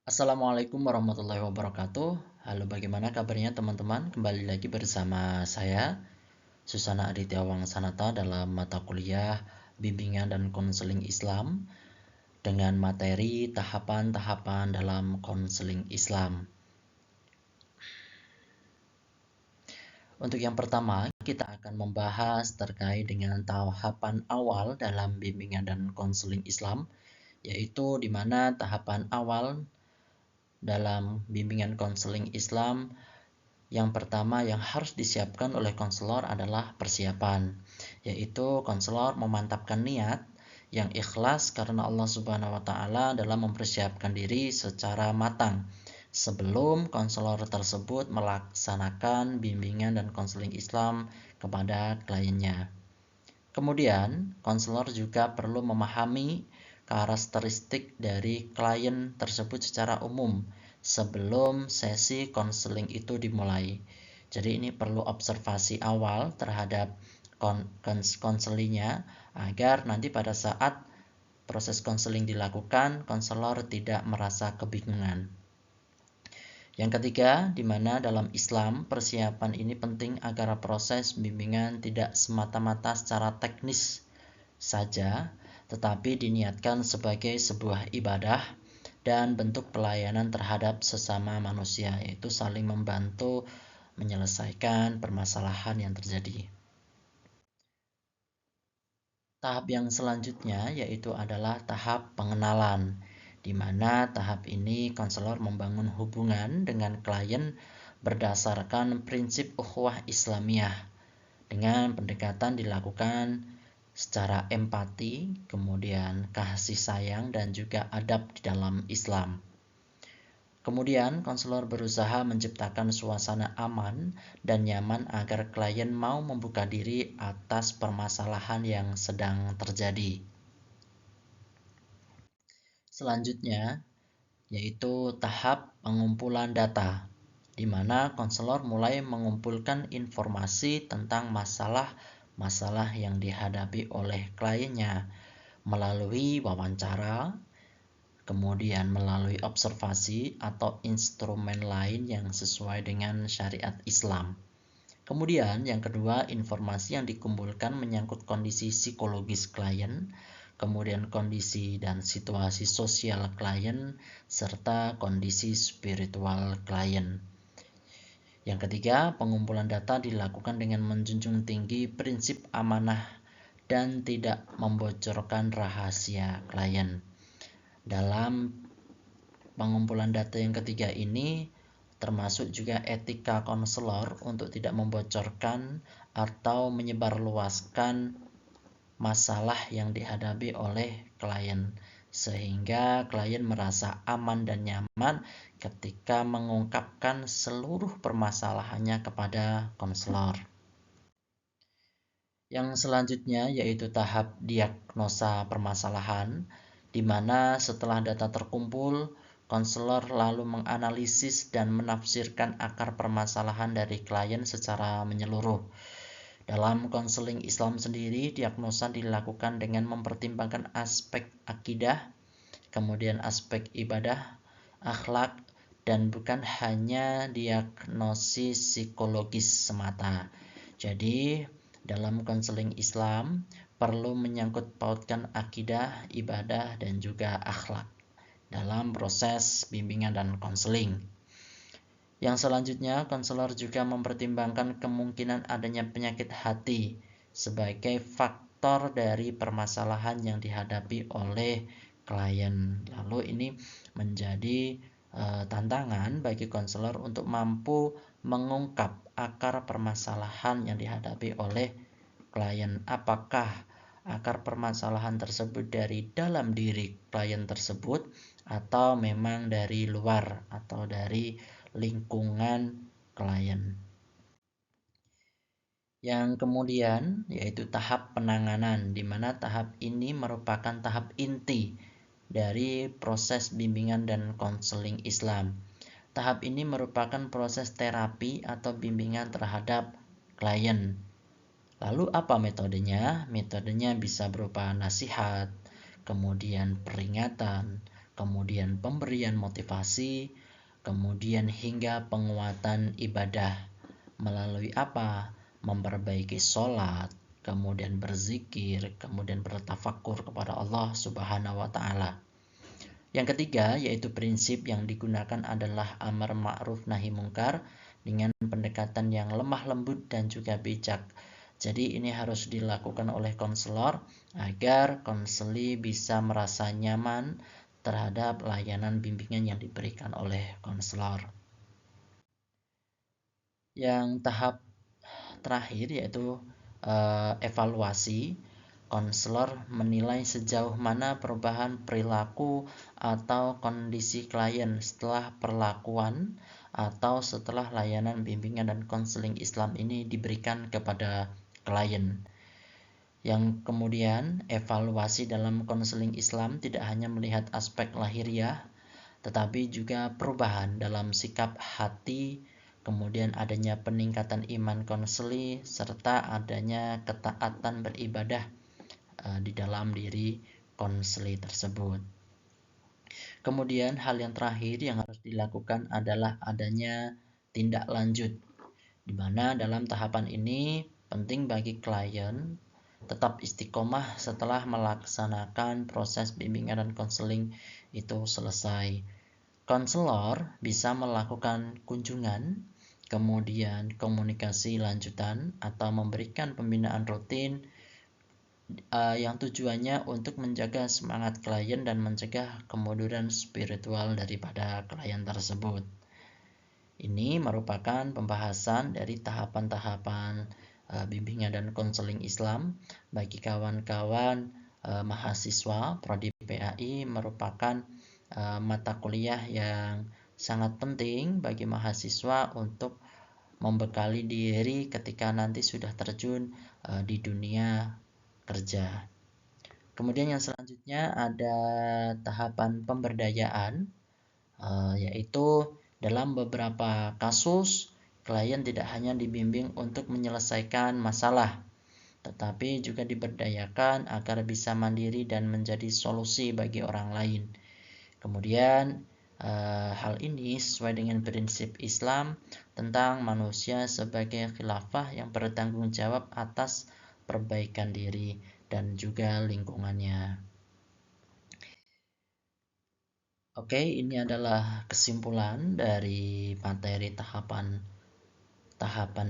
Assalamualaikum warahmatullahi wabarakatuh. Halo, bagaimana kabarnya teman-teman? Kembali lagi bersama saya, Susana Aditya Wangsanata dalam mata kuliah Bimbingan dan Konseling Islam dengan materi tahapan-tahapan dalam konseling Islam. Untuk yang pertama, kita akan membahas terkait dengan tahapan awal dalam bimbingan dan konseling Islam, yaitu di mana tahapan awal dalam bimbingan konseling Islam yang pertama yang harus disiapkan oleh konselor adalah persiapan, yaitu konselor memantapkan niat yang ikhlas karena Allah Subhanahu wa taala dalam mempersiapkan diri secara matang sebelum konselor tersebut melaksanakan bimbingan dan konseling Islam kepada kliennya. Kemudian, konselor juga perlu memahami karakteristik dari klien tersebut secara umum sebelum sesi konseling itu dimulai. Jadi ini perlu observasi awal terhadap konselingnya agar nanti pada saat proses konseling dilakukan, konselor tidak merasa kebingungan. Yang ketiga, di mana dalam Islam persiapan ini penting agar proses bimbingan tidak semata-mata secara teknis saja, tetapi diniatkan sebagai sebuah ibadah dan bentuk pelayanan terhadap sesama manusia, yaitu saling membantu menyelesaikan permasalahan yang terjadi. Tahap yang selanjutnya yaitu adalah tahap pengenalan, di mana tahap ini konselor membangun hubungan dengan klien berdasarkan prinsip ukhuwah Islamiyah dengan pendekatan dilakukan secara empati, kemudian kasih sayang dan juga adab di dalam Islam. Kemudian, konselor berusaha menciptakan suasana aman dan nyaman agar klien mau membuka diri atas permasalahan yang sedang terjadi. Selanjutnya, yaitu tahap pengumpulan data, di mana konselor mulai mengumpulkan informasi tentang masalah yang dihadapi oleh kliennya melalui wawancara, kemudian melalui observasi atau instrumen lain yang sesuai dengan syariat Islam. Kemudian yang kedua, informasi yang dikumpulkan menyangkut kondisi psikologis klien, kemudian kondisi dan situasi sosial klien, serta kondisi spiritual klien. Yang ketiga, pengumpulan data dilakukan dengan menjunjung tinggi prinsip amanah dan tidak membocorkan rahasia klien. Dalam pengumpulan data yang ketiga ini, termasuk juga etika konselor untuk tidak membocorkan atau menyebarluaskan masalah yang dihadapi oleh klien, sehingga klien merasa aman dan nyaman ketika mengungkapkan seluruh permasalahannya kepada konselor. Yang selanjutnya yaitu tahap diagnosa permasalahan, di mana setelah data terkumpul, konselor lalu menganalisis dan menafsirkan akar permasalahan dari klien secara menyeluruh. Dalam konseling Islam sendiri, diagnosa dilakukan dengan mempertimbangkan aspek akidah, kemudian aspek ibadah, akhlak, dan bukan hanya diagnosis psikologis semata. Jadi, dalam konseling Islam perlu menyangkut pautkan akidah, ibadah, dan juga akhlak dalam proses bimbingan dan konseling. Yang selanjutnya, konselor juga mempertimbangkan kemungkinan adanya penyakit hati sebagai faktor dari permasalahan yang dihadapi oleh klien. Lalu ini menjadi tantangan bagi konselor untuk mampu mengungkap akar permasalahan yang dihadapi oleh klien. Apakah akar permasalahan tersebut dari dalam diri klien tersebut atau memang dari luar atau dari lingkungan klien. Yang kemudian yaitu tahap penanganan, di mana tahap ini merupakan tahap inti dari proses bimbingan dan konseling Islam. Tahap ini merupakan proses terapi atau bimbingan terhadap klien. Lalu apa metodenya? Metodenya bisa berupa nasihat, kemudian peringatan, kemudian pemberian motivasi, kemudian hingga penguatan ibadah melalui apa? Memperbaiki sholat, kemudian berzikir, kemudian bertafakur kepada Allah Subhanahu wa Ta'ala. Yang ketiga, yaitu prinsip yang digunakan adalah amar ma'ruf nahi mungkar dengan pendekatan yang lemah lembut dan juga bijak. Jadi ini harus dilakukan oleh konselor agar konseli bisa merasa nyaman terhadap layanan bimbingan yang diberikan oleh konselor. Yang tahap terakhir yaitu evaluasi. Konselor menilai sejauh mana perubahan perilaku atau kondisi klien setelah perlakuan atau setelah layanan bimbingan dan konseling Islam ini diberikan kepada klien. Yang kemudian, evaluasi dalam konseling Islam tidak hanya melihat aspek lahiriah, tetapi juga perubahan dalam sikap hati, kemudian adanya peningkatan iman konseli, serta adanya ketaatan beribadah di dalam diri konseli tersebut. Kemudian hal yang terakhir yang harus dilakukan adalah adanya tindak lanjut, di mana dalam tahapan ini penting bagi klien tetap istiqomah setelah melaksanakan proses bimbingan dan konseling itu selesai. Konselor bisa melakukan kunjungan, kemudian komunikasi lanjutan atau memberikan pembinaan rutin yang tujuannya untuk menjaga semangat klien dan mencegah kemunduran spiritual daripada klien tersebut. Ini merupakan pembahasan dari tahapan-tahapan bimbingan dan konseling Islam bagi kawan-kawan mahasiswa Prodi PAI merupakan mata kuliah yang sangat penting bagi mahasiswa untuk membekali diri ketika nanti sudah terjun di dunia kerja. Kemudian yang selanjutnya ada tahapan pemberdayaan, yaitu dalam beberapa kasus klien tidak hanya dibimbing untuk menyelesaikan masalah, tetapi juga diberdayakan agar bisa mandiri dan menjadi solusi bagi orang lain. Kemudian hal ini sesuai dengan prinsip Islam tentang manusia sebagai khilafah yang bertanggung jawab atas perbaikan diri dan juga lingkungannya. Oke, ini adalah kesimpulan dari materi tahapan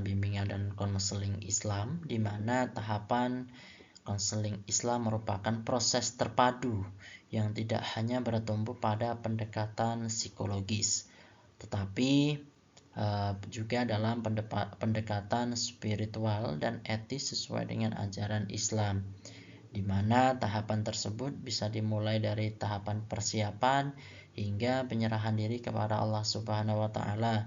bimbingan dan konseling Islam, di mana tahapan konseling Islam merupakan proses terpadu yang tidak hanya bertumpu pada pendekatan psikologis, tetapi juga dalam pendekatan spiritual dan etis sesuai dengan ajaran Islam, di mana tahapan tersebut bisa dimulai dari tahapan persiapan hingga penyerahan diri kepada Allah Subhanahu wa Ta'ala,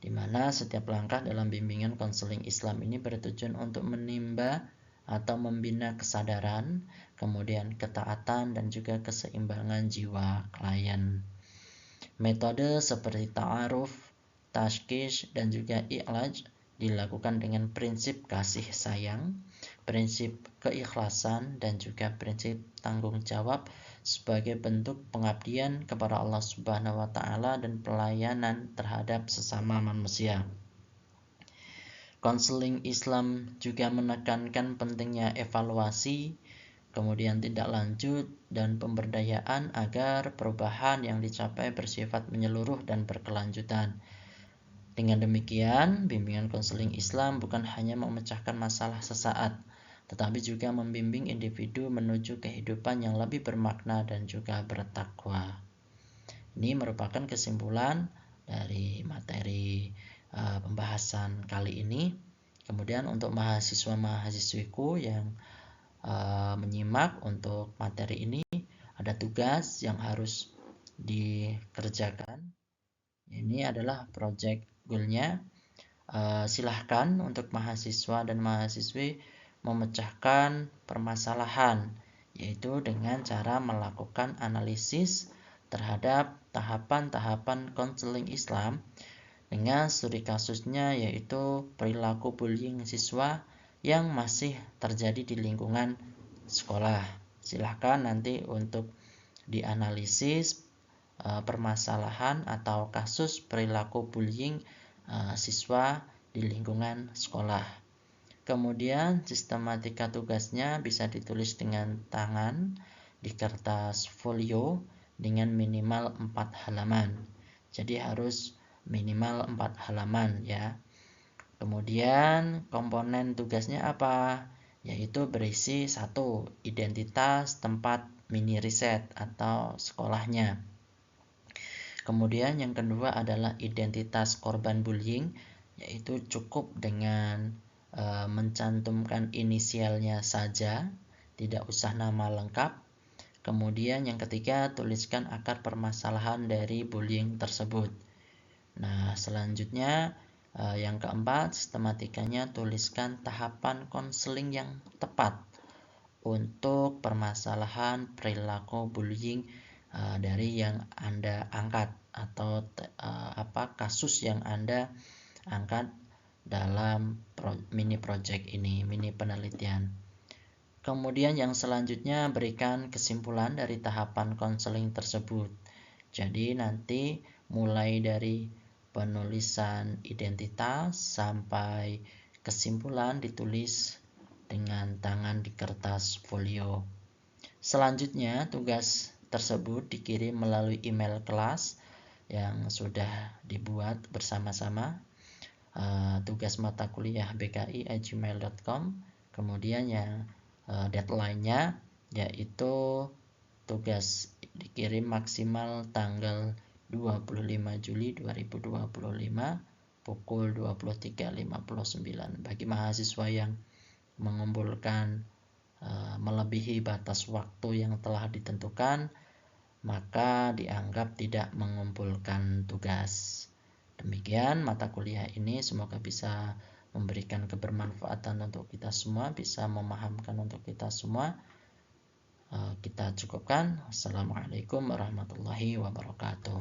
di mana setiap langkah dalam bimbingan konseling Islam ini bertujuan untuk menimba atau membina kesadaran, kemudian ketaatan dan juga keseimbangan jiwa klien. Metode seperti ta'aruf, tashkish, dan juga i'laj dilakukan dengan prinsip kasih sayang, prinsip keikhlasan, dan juga prinsip tanggung jawab sebagai bentuk pengabdian kepada Allah Subhanahu wa Ta'ala dan pelayanan terhadap sesama manusia. Konseling Islam juga menekankan pentingnya evaluasi, kemudian tindak lanjut dan pemberdayaan agar perubahan yang dicapai bersifat menyeluruh dan berkelanjutan. Dengan demikian, bimbingan konseling Islam bukan hanya memecahkan masalah sesaat, tetapi juga membimbing individu menuju kehidupan yang lebih bermakna dan juga bertakwa. Ini merupakan kesimpulan dari materi pembahasan kali ini. Kemudian untuk mahasiswa-mahasiswiku yang menyimak untuk materi ini, ada tugas yang harus dikerjakan. Ini adalah project goal-nya. Silahkan untuk mahasiswa dan mahasiswi memecahkan permasalahan, yaitu dengan cara melakukan analisis terhadap tahapan-tahapan konseling Islam dengan studi kasusnya, yaitu perilaku bullying siswa yang masih terjadi di lingkungan sekolah. Silahkan nanti untuk dianalisis permasalahan atau kasus perilaku bullying siswa di lingkungan sekolah. Kemudian sistematika tugasnya bisa ditulis dengan tangan di kertas folio dengan minimal 4 halaman. Jadi harus minimal 4 halaman ya. Kemudian komponen tugasnya apa? Yaitu berisi 1. Identitas tempat mini riset atau sekolahnya. Kemudian yang kedua adalah identitas korban bullying, yaitu cukup dengan mencantumkan inisialnya saja, tidak usah nama lengkap. Kemudian yang ketiga, tuliskan akar permasalahan dari bullying tersebut. Nah, selanjutnya yang keempat, sistematikanya tuliskan tahapan konseling yang tepat untuk permasalahan perilaku bullying dari yang Anda angkat atau kasus yang Anda angkat dalam mini project ini, mini penelitian. Kemudian yang selanjutnya berikan kesimpulan dari tahapan konseling tersebut. Jadi nanti mulai dari penulisan identitas sampai kesimpulan ditulis dengan tangan di kertas folio. Selanjutnya tugas tersebut dikirim melalui email kelas yang sudah dibuat bersama-sama. Tugas mata kuliah bki@gmail.com. Kemudian yang deadline-nya yaitu tugas dikirim maksimal tanggal 25 Juli 2025 pukul 23.59. Bagi mahasiswa yang mengumpulkan melebihi batas waktu yang telah ditentukan, maka dianggap tidak mengumpulkan tugas. Demikian mata kuliah ini, semoga bisa memberikan kebermanfaatan untuk kita semua, bisa memahamkan untuk kita semua. Kita cukupkan. Assalamualaikum warahmatullahi wabarakatuh.